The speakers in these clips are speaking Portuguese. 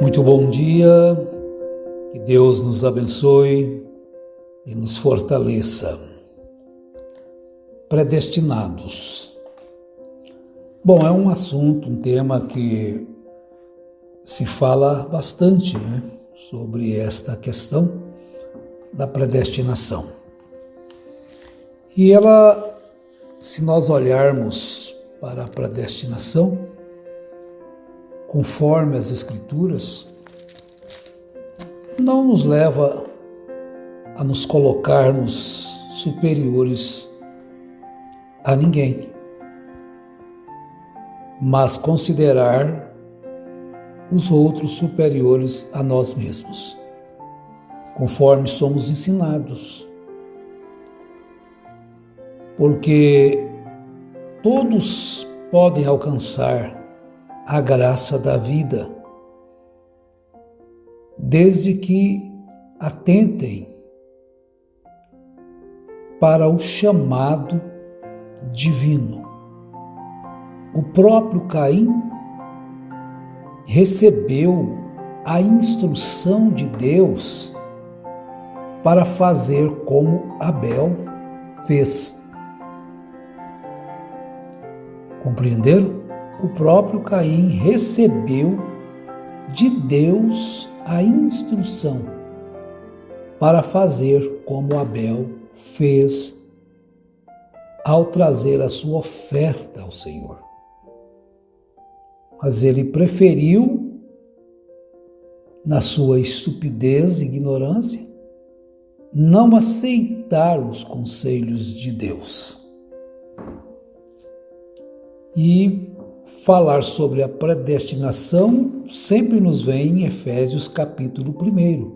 Muito bom dia, que Deus nos abençoe e nos fortaleça. Predestinados. Bom, é um assunto, um tema que se fala bastante, sobre esta questão da predestinação. E ela, se nós olharmos para a predestinação, conforme as Escrituras, não nos leva a nos colocarmos superiores a ninguém, mas considerar os outros superiores a nós mesmos, conforme somos ensinados. Porque todos podem alcançar a graça da vida, desde que atentem para o chamado divino. O próprio Caim recebeu a instrução de Deus para fazer como Abel fez. Compreenderam? O próprio Caim recebeu de Deus a instrução para fazer como Abel fez ao trazer a sua oferta ao Senhor. Mas ele preferiu, na sua estupidez e ignorância, não aceitar os conselhos de Deus. E falar sobre a predestinação sempre nos vem em Efésios capítulo 1.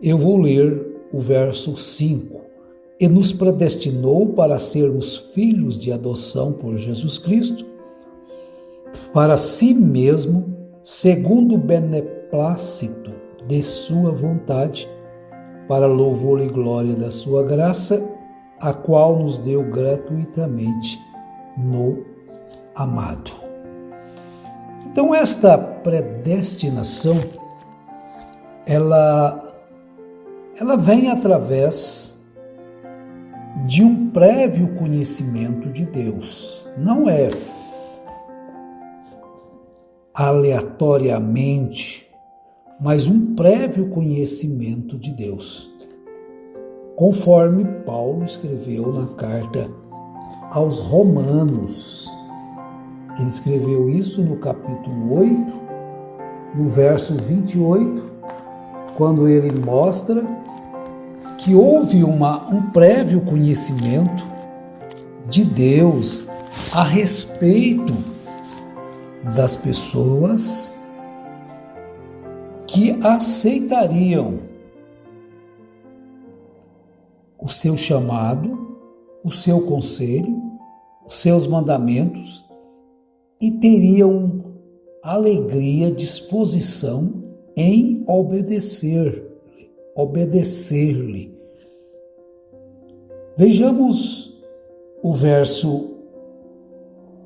Eu vou ler o verso 5. E nos predestinou para sermos filhos de adoção por Jesus Cristo, para si mesmo, segundo o beneplácito de sua vontade, para louvor e glória da sua graça, a qual nos deu gratuitamente no amado. Então, esta predestinação, ela vem através de um prévio conhecimento de Deus. Não é aleatoriamente, mas um prévio conhecimento de Deus. Conforme Paulo escreveu na carta aos Romanos. Ele escreveu isso no capítulo 8, no verso 28, quando ele mostra que houve um prévio conhecimento de Deus a respeito das pessoas que aceitariam o seu chamado, o seu conselho, os seus mandamentos e teriam alegria, disposição em obedecer-lhe. Vejamos o verso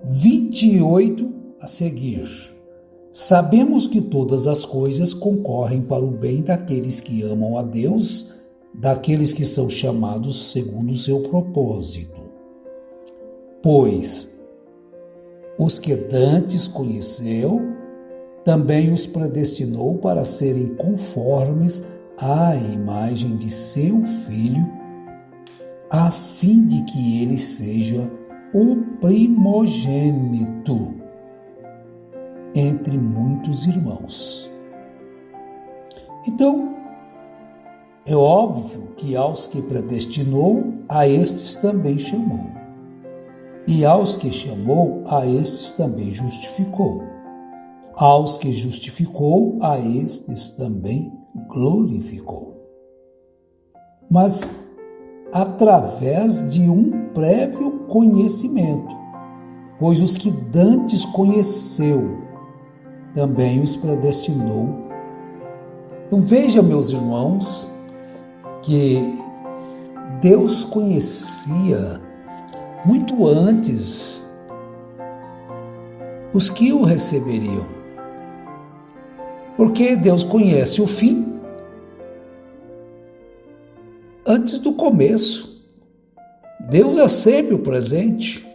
28 a seguir. Sabemos que todas as coisas concorrem para o bem daqueles que amam a Deus, daqueles que são chamados segundo o seu propósito. Pois os que dantes conheceu, também os predestinou para serem conformes à imagem de seu Filho, a fim de que ele seja o primogênito entre muitos irmãos. Então, é óbvio que aos que predestinou, a estes também chamou. E aos que chamou, a estes também justificou. Aos que justificou, a estes também glorificou. Mas através de um prévio conhecimento, pois os que dantes conheceu, também os predestinou. Então veja, meus irmãos, que Deus conhecia muito antes os que o receberiam. Porque Deus conhece o fim antes do começo. Deus é sempre o presente.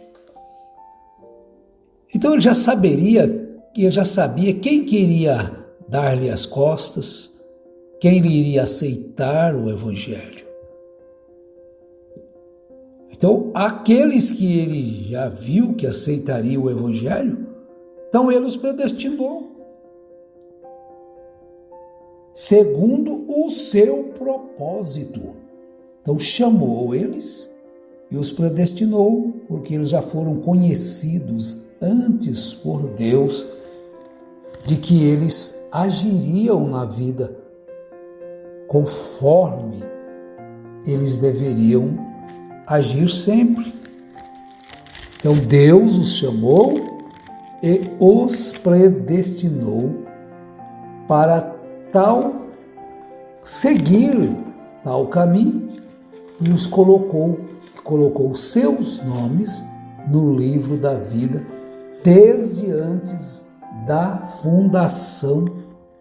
Então ele já sabia quem queria dar-lhe as costas, quem iria aceitar o Evangelho. Então, aqueles que ele já viu que aceitariam o Evangelho, então ele os predestinou, segundo o seu propósito. Então chamou eles e os predestinou, porque eles já foram conhecidos antes por Deus de que eles agiriam na vida conforme eles deveriam agir sempre. Então Deus os chamou e os predestinou para seguir tal caminho e os colocou seus nomes no livro da vida desde antes da fundação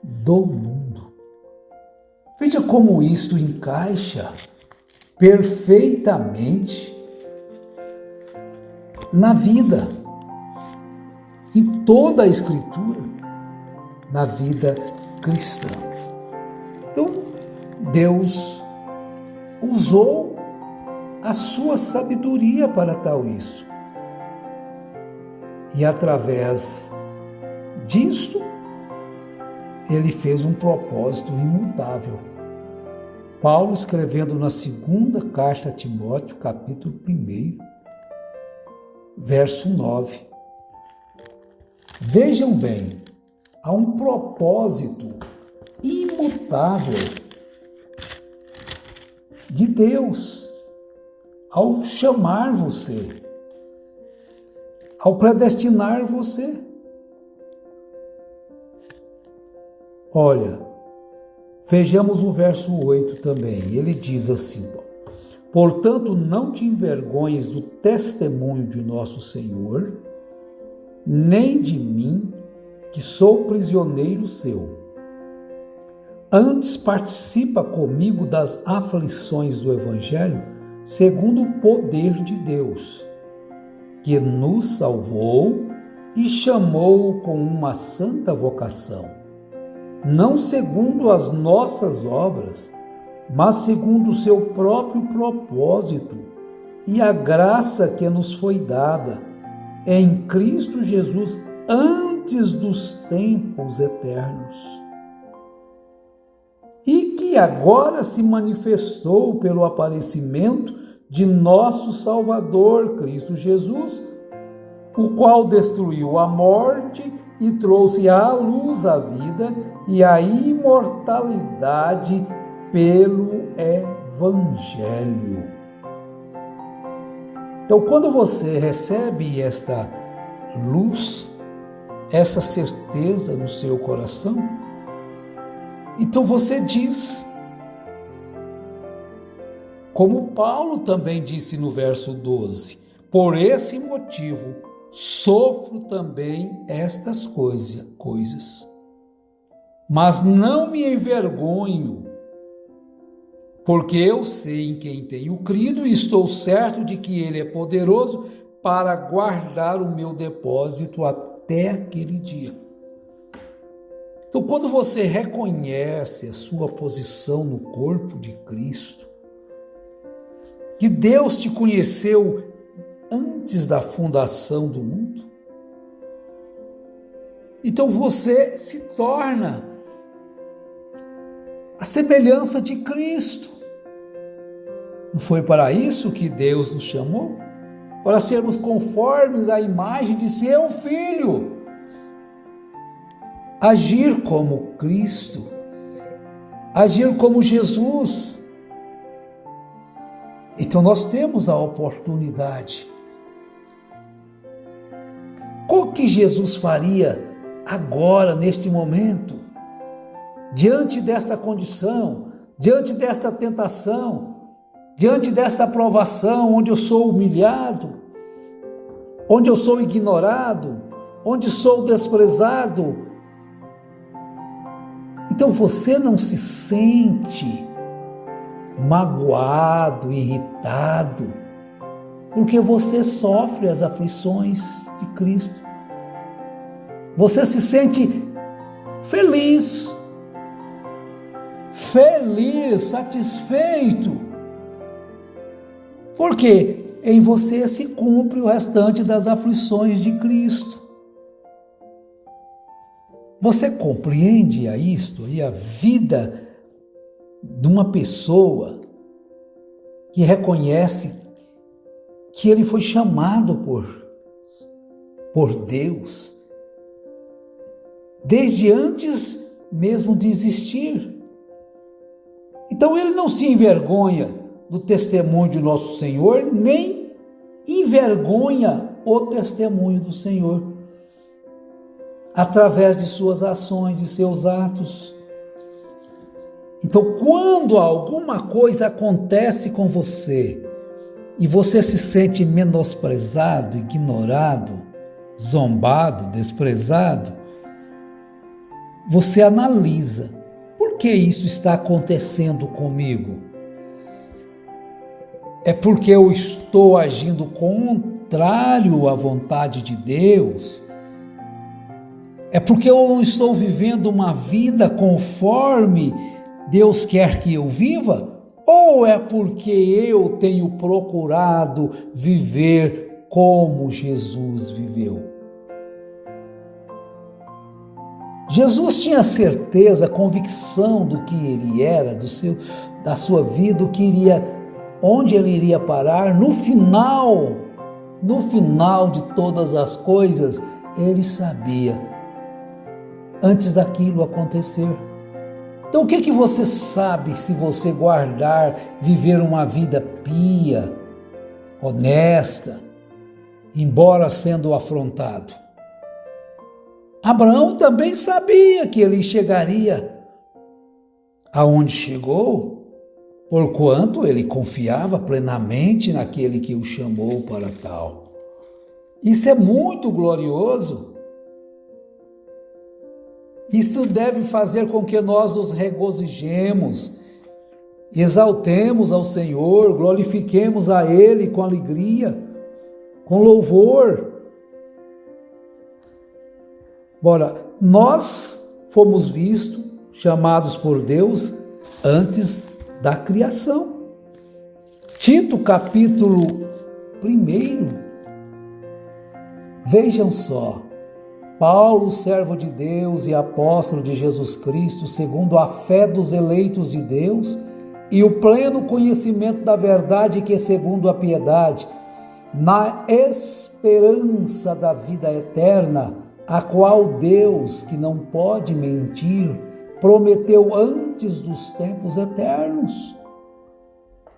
do mundo. Veja como isto encaixa perfeitamente na vida, em toda a Escritura, na vida cristã. Então, Deus usou a sua sabedoria para tal isso. E através disto, ele fez um propósito imutável. Paulo, escrevendo na segunda carta a Timóteo, capítulo 1, verso 9. Vejam bem, há um propósito imutável de Deus ao chamar você, ao predestinar você. Olha, vejamos o verso 8 também. Ele diz assim: portanto, não te envergonhes do testemunho de nosso Senhor, nem de mim, que sou prisioneiro seu. Antes participa comigo das aflições do Evangelho, segundo o poder de Deus, que nos salvou e chamou com uma santa vocação, não segundo as nossas obras, mas segundo o seu próprio propósito e a graça que nos foi dada em Cristo Jesus antes dos tempos eternos, e que agora se manifestou pelo aparecimento de nosso Salvador, Cristo Jesus, o qual destruiu a morte e trouxe à luz a vida e a imortalidade pelo Evangelho. Então, quando você recebe esta luz, essa certeza no seu coração, então você diz, como Paulo também disse no verso 12, por esse motivo sofro também estas coisas, mas não me envergonho, porque eu sei em quem tenho crido e estou certo de que Ele é poderoso para guardar o meu depósito até aquele dia. Então, quando você reconhece a sua posição no corpo de Cristo, que Deus te conheceu antes da fundação do mundo, então você se torna a semelhança de Cristo. Não foi para isso que Deus nos chamou? Para sermos conformes à imagem de seu Filho. Agir como Cristo. Agir como Jesus. Então nós temos a oportunidade. O que Jesus faria agora, neste momento? Diante desta condição, diante desta tentação, diante desta provação, onde eu sou humilhado, onde eu sou ignorado, onde sou desprezado. Então você não se sente magoado, irritado, porque você sofre as aflições de Cristo. Você se sente feliz, satisfeito, porque em você se cumpre o restante das aflições de Cristo. Você compreende isto, a vida de uma pessoa que reconhece que ele foi chamado por Deus, desde antes mesmo de existir. Então ele não se envergonha do testemunho de nosso Senhor, nem envergonha o testemunho do Senhor, através de suas ações e seus atos. Então, quando alguma coisa acontece com você e você se sente menosprezado, ignorado, zombado, desprezado, você analisa: por que isso está acontecendo comigo? É porque eu estou agindo contrário à vontade de Deus? É porque eu não estou vivendo uma vida conforme Deus quer que eu viva? Ou é porque eu tenho procurado viver como Jesus viveu? Jesus tinha certeza, convicção do que ele era, da sua vida, onde ele iria parar. No final de todas as coisas, ele sabia, antes daquilo acontecer. Então, o que você sabe se você viver uma vida pia, honesta, embora sendo afrontado? Abraão também sabia que ele chegaria aonde chegou, porquanto ele confiava plenamente naquele que o chamou para tal. Isso é muito glorioso. Isso deve fazer com que nós nos regozijemos, exaltemos ao Senhor, glorifiquemos a Ele com alegria, com louvor. Ora, nós fomos chamados por Deus antes da criação. Tito, capítulo 1. Vejam só. Paulo, servo de Deus e apóstolo de Jesus Cristo, segundo a fé dos eleitos de Deus e o pleno conhecimento da verdade que é segundo a piedade, na esperança da vida eterna, a qual Deus, que não pode mentir, prometeu antes dos tempos eternos.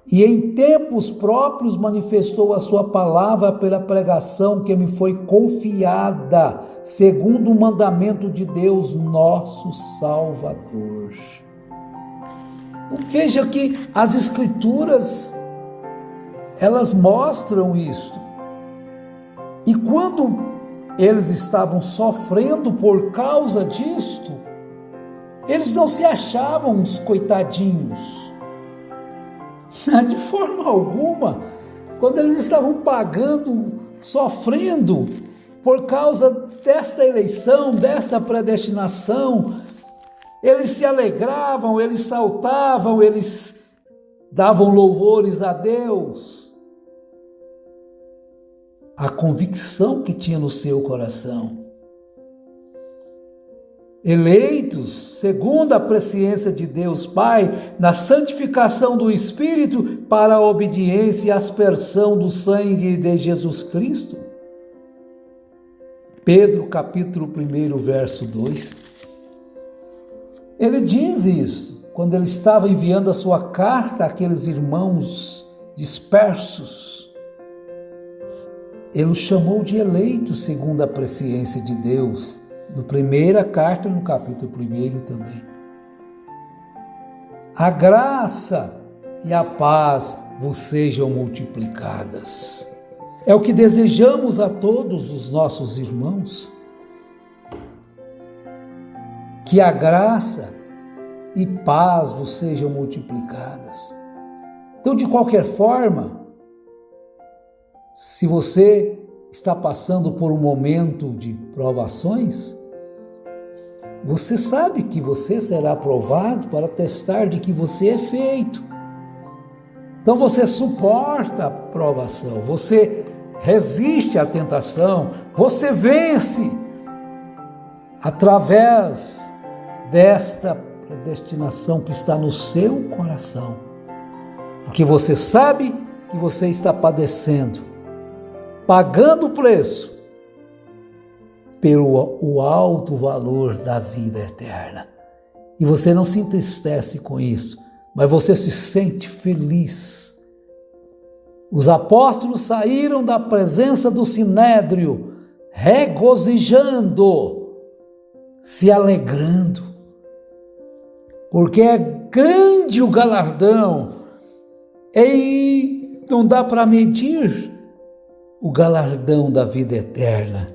E em tempos próprios manifestou a sua palavra pela pregação que me foi confiada, segundo o mandamento de Deus, nosso Salvador. Veja que as Escrituras, elas mostram isto. E quando eles estavam sofrendo por causa disto, eles não se achavam uns coitadinhos. De forma alguma. Quando eles estavam sofrendo por causa desta eleição, desta predestinação, eles se alegravam, eles saltavam, eles davam louvores a Deus. A convicção que tinha no seu coração. Eleitos, segundo a presciência de Deus Pai, na santificação do Espírito, para a obediência e aspersão do sangue de Jesus Cristo. Pedro, capítulo 1, verso 2. Ele diz isso, quando ele estava enviando a sua carta àqueles irmãos dispersos. Ele os chamou de eleitos, segundo a presciência de Deus. No primeira carta, no capítulo 1 também. A graça e a paz vos sejam multiplicadas. É o que desejamos a todos os nossos irmãos, que a graça e paz vos sejam multiplicadas. Então, de qualquer forma, se você está passando por um momento de provações, você sabe que você será provado para testar de que você é feito. Então você suporta a provação, você resiste à tentação, você vence através desta predestinação que está no seu coração. Porque você sabe que você está padecendo, pagando o preço pelo o alto valor da vida eterna. E você não se entristece com isso, mas você se sente feliz. Os apóstolos saíram da presença do sinédrio, regozijando, se alegrando, porque é grande o galardão, e não dá para medir o galardão da vida eterna.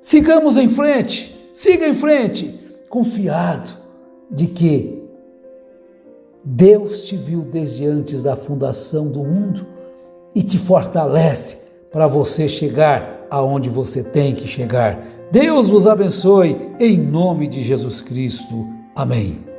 Sigamos em frente, siga em frente, confiado de que Deus te viu desde antes da fundação do mundo e te fortalece para você chegar aonde você tem que chegar. Deus vos abençoe, em nome de Jesus Cristo. Amém.